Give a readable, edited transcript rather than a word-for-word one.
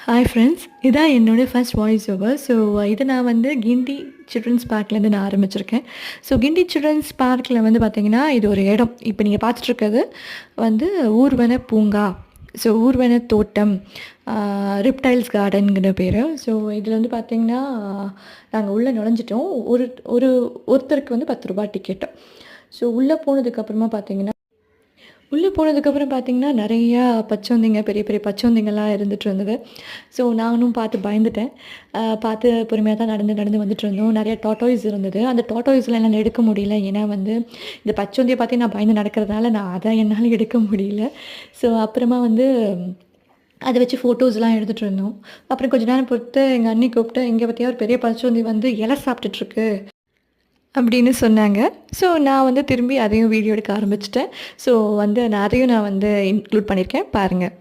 Hi friends, இதான் என்னோடய first voice over. So இது நான் வந்து கிண்டி சில்ட்ரன்ஸ் பார்க்லேருந்து நான் ஆரம்பிச்சிருக்கேன். ஸோ கிண்டி சில்ட்ரன்ஸ் பார்க்கில் வந்து பார்த்திங்கன்னா, இது ஒரு இடம். இப்போ நீங்கள் பார்த்துட்ருக்கிறது வந்து ஊர்வன பூங்கா. ஸோ ஊர்வன தோட்டம், ரிப்டைல்ஸ் கார்டனுங்கிற பேர். ஸோ இதில் வந்து பார்த்திங்கன்னா, நாங்கள் உள்ளே நுழைஞ்சிட்டோம். ஒரு ஒரு ஒருத்தருக்கு வந்து ₹10 டிக்கெட்டு. ஸோ உள்ளே போனதுக்கப்புறமா பார்த்திங்கன்னா, உள்ளே போனதுக்கப்புறம் பார்த்திங்கன்னா, நிறையா பச்சோந்திங்க, பெரிய பெரிய பச்சோந்திங்கலாம் இருந்துகிட்டு இருந்தது. ஸோ நானும் பார்த்து பயந்துட்டேன். பார்த்து பொறுமையாக தான் நடந்து நடந்து வந்துட்டுருந்தோம். நிறையா டாட்டாய்ஸ் இருந்தது. அந்த டாட்டாய்ஸ்லாம் என்னால் எடுக்க முடியல. ஏன்னா வந்து இந்த பச்சோந்தியை பார்த்து நான் பயந்து நடக்கிறதுனால நான் அதை என்னால் எடுக்க முடியல. ஸோ அப்புறமா வந்து அதை வச்சு ஃபோட்டோஸ்லாம் எடுத்துகிட்டு இருந்தோம். அப்புறம் கொஞ்ச நேரம் பொறுத்து எங்கள் அண்ணி கூப்பிட்டு, "இங்கே பார்த்தியா ஒரு பெரிய பச்சோந்தி வந்து இலை சாப்பிட்டுட்ருக்கு" அப்படின்னு சொன்னாங்க. ஸோ நான் வந்து திரும்பி அதையும் வீடியோ எடுக்க ஆரம்பிச்சுட்டேன். ஸோ வந்து அதையும் நான் வந்து இன்க்ளூட் பண்ணியிருக்கேன், பாருங்கள்.